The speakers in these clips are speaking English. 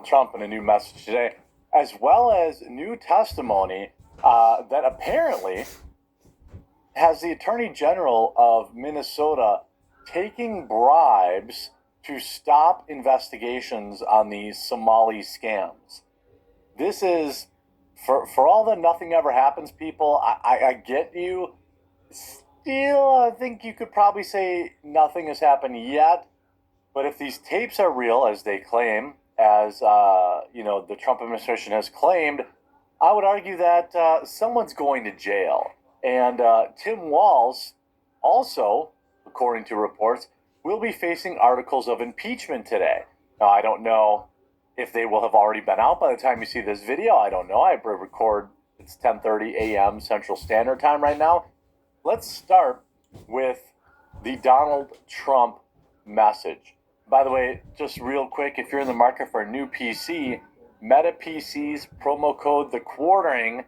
Trump in a new message today, as well as new testimony that apparently has the Attorney General of Minnesota taking bribes to stop investigations on these Somali scams. This is, for all the nothing ever happens people, I get you. Still, I think you could probably say nothing has happened yet. But if these tapes are real, as they claim, as the Trump administration has claimed, I would argue that someone's going to jail. And Tim Walz, also, according to reports, will be facing articles of impeachment today. Now, I don't know if they will have already been out by the time you see this video. I don't know. I record, it's 10:30 a.m. Central Standard Time right now. Let's start with the Donald Trump message. By the way, just real quick, if you're in the market for a new PC, Meta PCs, promo code The Quartering,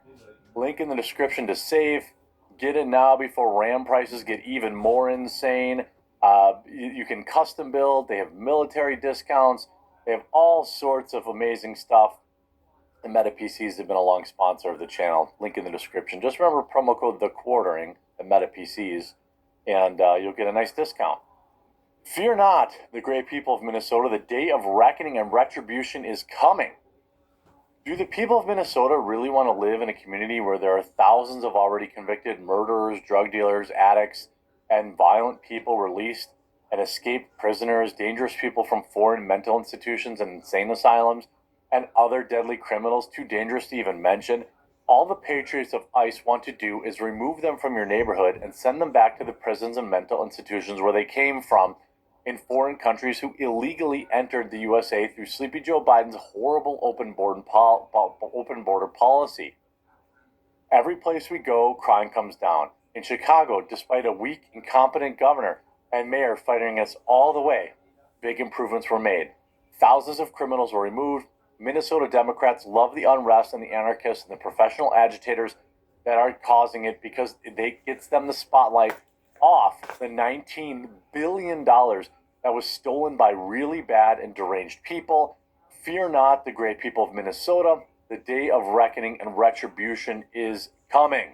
link in the description to save. Get it now before RAM prices get even more insane. You can custom build. They have military discounts. They have all sorts of amazing stuff. And Meta PCs have been a long sponsor of the channel. Link in the description. Just remember promo code The Quartering at Meta PCs, and you'll get a nice discount. Fear not, the great people of Minnesota. The day of reckoning and retribution is coming. Do the people of Minnesota really want to live in a community where there are thousands of already convicted murderers, drug dealers, addicts, and violent people released, and escaped prisoners, dangerous people from foreign mental institutions and insane asylums, and other deadly criminals too dangerous to even mention? All the patriots of ICE want to do is remove them from your neighborhood and send them back to the prisons and mental institutions where they came from, in foreign countries, who illegally entered the USA through Sleepy Joe Biden's horrible open border policy. Every place we go, crime comes down. In Chicago, despite a weak, incompetent governor and mayor fighting us all the way, big improvements were made. Thousands of criminals were removed. Minnesota Democrats love the unrest and the anarchists and the professional agitators that are causing it, because it gets them the spotlight off the $19 billion that was stolen by really bad and deranged people. Fear not, the great people of Minnesota. The day of reckoning and retribution is coming.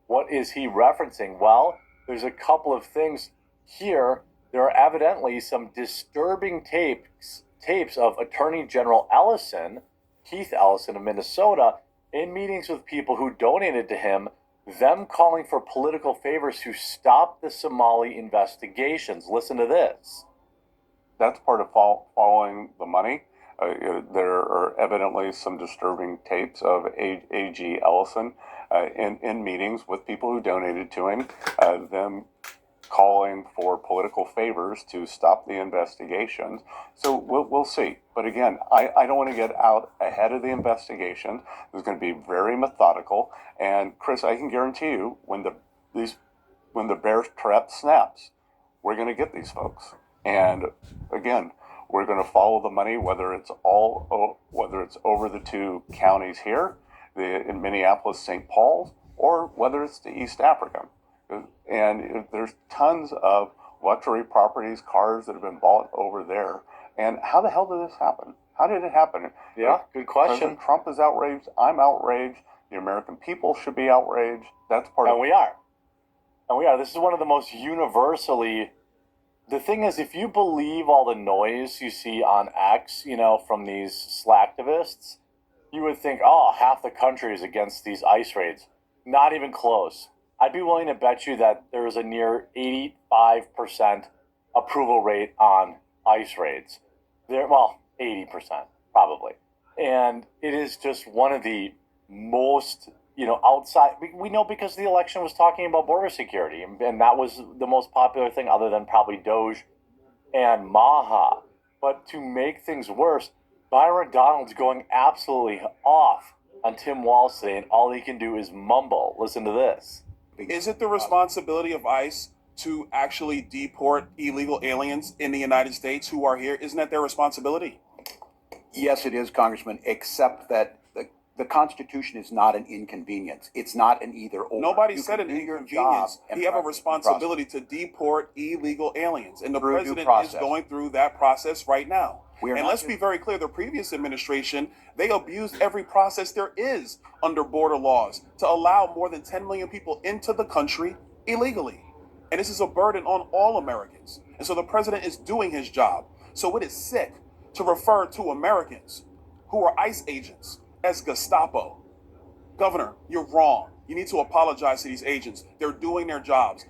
What is he referencing? Well, there's a couple of things here. There are evidently some disturbing tapes of Attorney General Ellison, Keith Ellison of Minnesota, in meetings with people who donated to him, them calling for political favors to stop the Somali investigations. Listen to this. That's part of following the money. There are evidently some disturbing tapes of A.G. Ellison in meetings with people who donated to him, them calling for political favors to stop the investigations. So we'll see. But again, I don't want to get out ahead of the investigation. It's going to be very methodical. And Chris, I can guarantee you, when the bear trap snaps, we're going to get these folks. And again, we're going to follow the money, whether it's over the two counties here, in Minneapolis, St. Paul, or whether it's to East Africa. And there's tons of luxury properties, cars that have been bought over there. And how the hell did this happen? How did it happen? Yeah, good question. President Trump is outraged. I'm outraged. The American people should be outraged. That's part of it. And we are. And we are. This is one of the most universally... The thing is, if you believe all the noise you see on X, from these slacktivists, you would think, oh, half the country is against these ICE raids. Not even close. I'd be willing to bet you that there is a near 85% approval rate on ICE raids. 80% probably. And it is just one of the most, outside. We know because the election was talking about border security, and that was the most popular thing other than probably Doge and Maha. But to make things worse, Byron Donald's going absolutely off on Tim Walz today, and all he can do is mumble. Listen to this. Is it the responsibility of ICE to actually deport illegal aliens in the United States who are here? Isn't that their responsibility? Yes, it is, Congressman, except that the Constitution is not an inconvenience. It's not an either or. Nobody You said can an do your inconvenience. job and He have a trust due responsibility to deport illegal aliens, and the Through due president is process. going through that process right now. We are And not let's just- be very clear: the previous administration, they abused every process there is under border laws to allow more than 10 million people into the country illegally. And this is a burden on all Americans. And so the president is doing his job. So it is sick to refer to Americans who are ICE agents as Gestapo. Governor, you're wrong. You need to apologize to these agents. They're doing their jobs.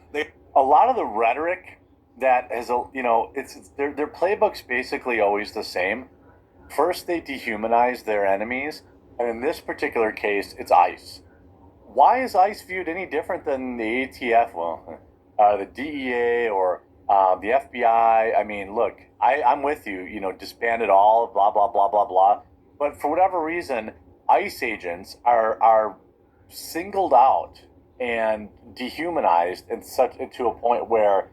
A lot of the rhetoric that has, it's their playbook's basically always the same. First, they dehumanize their enemies, and in this particular case, it's ICE. Why is ICE viewed any different than the ATF? Well, the DEA or the FBI? I mean, look, I'm with you. Disband it all. Blah blah blah blah blah. But for whatever reason, ICE agents are singled out and dehumanized to a point where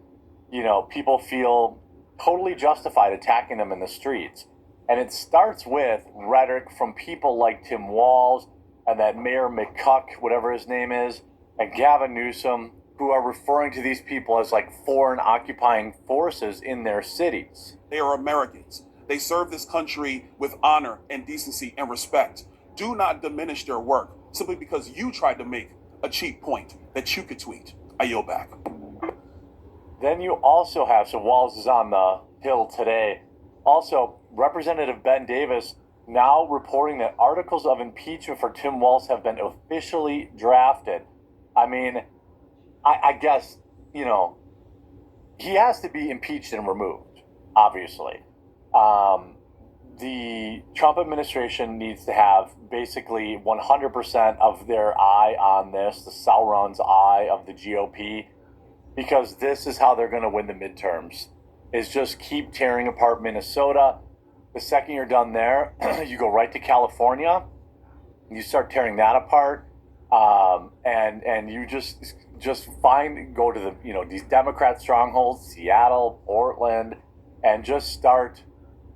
people feel totally justified attacking them in the streets. And it starts with rhetoric from people like Tim Walz and that Mayor McCuck, whatever his name is, and Gavin Newsom, who are referring to these people as like foreign occupying forces in their cities. They are Americans. They serve this country with honor and decency and respect. Do not diminish their work simply because you tried to make a cheap point that you could tweet. I yield back. Then you also have, so Walz is on the Hill today. Also, Representative Ben Davis now reporting that articles of impeachment for Tim Walz have been officially drafted. I mean, I guess, he has to be impeached and removed, obviously. The Trump administration needs to have basically 100% of their eye on this, the Sauron's eye of the GOP, because this is how they're going to win the midterms, is just keep tearing apart Minnesota. The second you're done there, you go right to California, you start tearing that apart, and you just go to the these Democrat strongholds, Seattle, Portland, and just start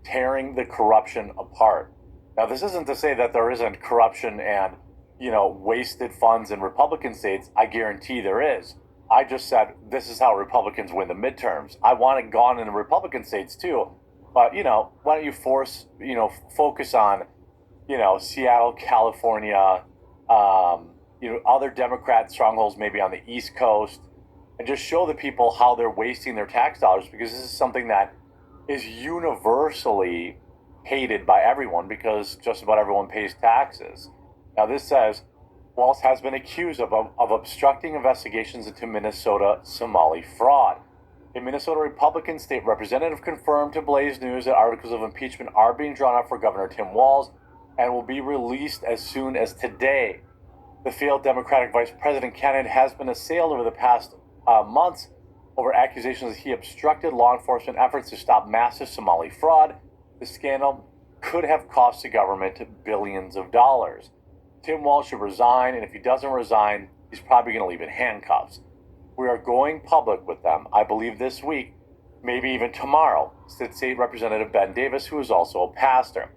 tearing the corruption apart. Now, this isn't to say that there isn't corruption and wasted funds in Republican states. I guarantee there is. I just said this is how Republicans win the midterms. I want it gone in the Republican states too, but why don't you focus on Seattle, California, other Democrat strongholds maybe on the East Coast, and just show the people how they're wasting their tax dollars, because this is something that is universally hated by everyone because just about everyone pays taxes. Now, this says Walz has been accused of obstructing investigations into Minnesota Somali fraud. A Minnesota Republican state representative confirmed to Blaze News that articles of impeachment are being drawn up for Governor Tim Walz and will be released as soon as today. The failed Democratic Vice President candidate has been assailed over the past months over accusations that he obstructed law enforcement efforts to stop massive Somali fraud. The scandal could have cost the government billions of dollars. Tim Walz should resign, and if he doesn't resign, he's probably going to leave in handcuffs. We are going public with them, I believe this week, maybe even tomorrow, said State Representative Ben Davis, who is also a pastor.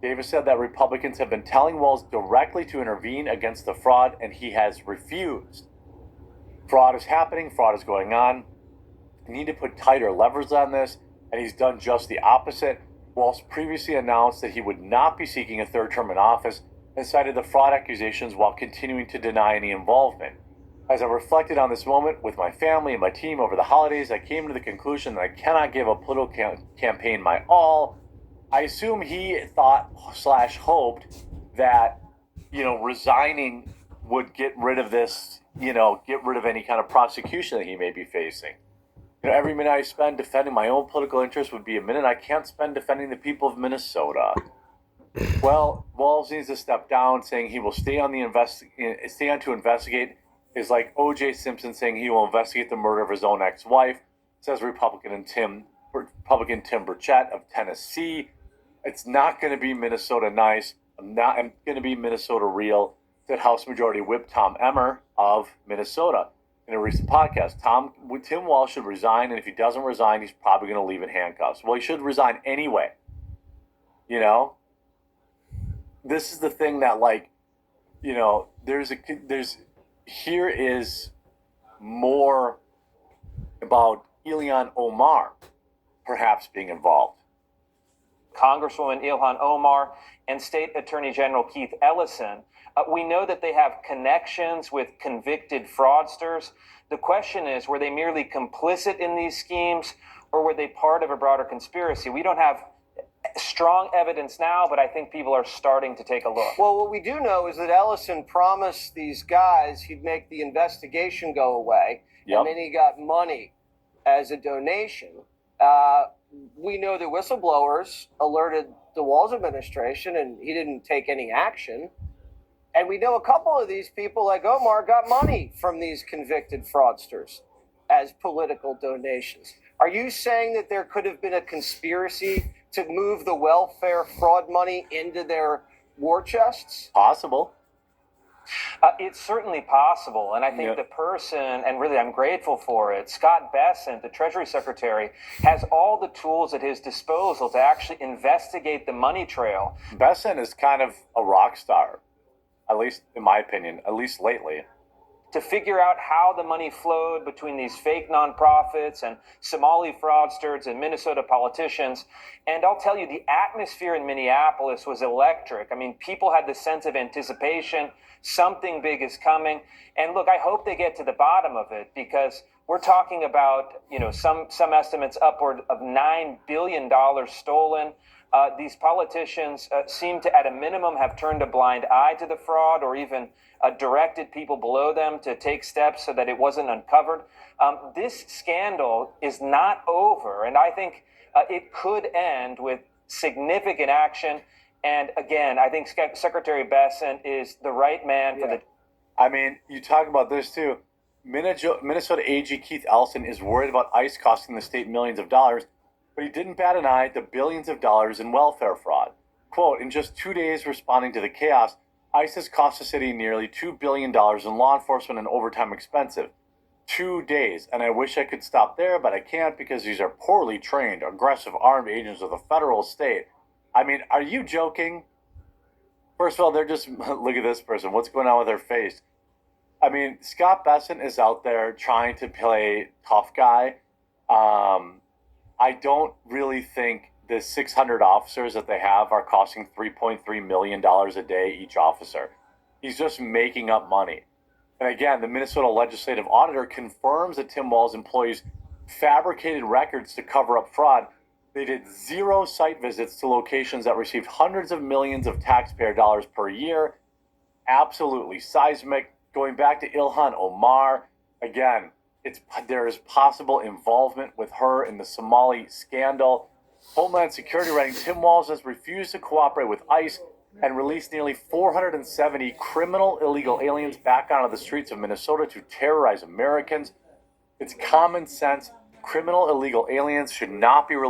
Davis said that Republicans have been telling Walz directly to intervene against the fraud, and he has refused. Fraud is happening, fraud is going on. We need to put tighter levers on this, and he's done just the opposite. Walz previously announced that he would not be seeking a third term in office and cited the fraud accusations while continuing to deny any involvement. As I reflected on this moment with my family and my team over the holidays, I came to the conclusion that I cannot give a political campaign my all. I assume he thought/hoped that, resigning would get rid of this, get rid of any kind of prosecution that he may be facing. Every minute I spend defending my own political interests would be a minute I can't spend defending the people of Minnesota. Well, Walz needs to step down, saying he will stay on to investigate is like O.J. Simpson saying he will investigate the murder of his own ex-wife, says Republican Tim Burchett of Tennessee. It's not going to be Minnesota nice. I'm going to be Minnesota real, said House Majority Whip Tom Emmer of Minnesota in a recent podcast. Tim Walz should resign, and if he doesn't resign, he's probably going to leave in handcuffs. Well, he should resign anyway. This is the thing that, here is more about Ilhan Omar perhaps being involved. Congresswoman Ilhan Omar and State Attorney General Keith Ellison. We know that they have connections with convicted fraudsters. The question is, were they merely complicit in these schemes, or were they part of a broader conspiracy? We don't have strong evidence now, but I think people are starting to take a look. Well, what we do know is that Ellison promised these guys he'd make the investigation go away, Yep. and then he got money as a donation. We know that whistleblowers alerted the Walz administration, and he didn't take any action. And we know a couple of these people, like Omar, got money from these convicted fraudsters as political donations. Are you saying that there could have been a conspiracy to move the welfare fraud money into their war chests? Possible. It's certainly possible, and I think the person, and really I'm grateful for it, Scott Bessent, the Treasury Secretary, has all the tools at his disposal to actually investigate the money trail. Bessent is kind of a rock star, at least in my opinion, at least lately. To figure out how the money flowed between these fake nonprofits and Somali fraudsters and Minnesota politicians. And I'll tell you, the atmosphere in Minneapolis was electric. I mean, people had this sense of anticipation. Something big is coming. And look, I hope they get to the bottom of it, because we're talking about, some estimates upward of $9 billion stolen. These politicians seem to, at a minimum, have turned a blind eye to the fraud, or even directed people below them to take steps so that it wasn't uncovered. This scandal is not over, and I think it could end with significant action. And again, I think Secretary Bessent is the right man for the... I mean, you talk about this too. Minnesota AG Keith Ellison is worried about ICE costing the state millions of dollars, but he didn't bat an eye at the billions of dollars in welfare fraud. Quote, in just 2 days responding to the chaos, ICE has cost the city nearly $2 billion in law enforcement and overtime expensive. 2 days. And I wish I could stop there, but I can't, because these are poorly trained, aggressive, armed agents of the federal state. I mean, are you joking? First of all, they're just, look at this person. What's going on with their face? I mean, Scott Bessent is out there trying to play tough guy. I don't really think the 600 officers that they have are costing $3.3 million a day each officer. He's just making up money. And again, the Minnesota Legislative Auditor confirms that Tim Walz employees fabricated records to cover up fraud. They did 0 site visits to locations that received hundreds of millions of taxpayer dollars per year. Absolutely seismic. Going back to Ilhan Omar, again, there is possible involvement with her in the Somali scandal. Homeland Security writing, Tim Walz has refused to cooperate with ICE and released nearly 470 criminal illegal aliens back onto the streets of Minnesota to terrorize Americans. It's common sense. Criminal illegal aliens should not be released.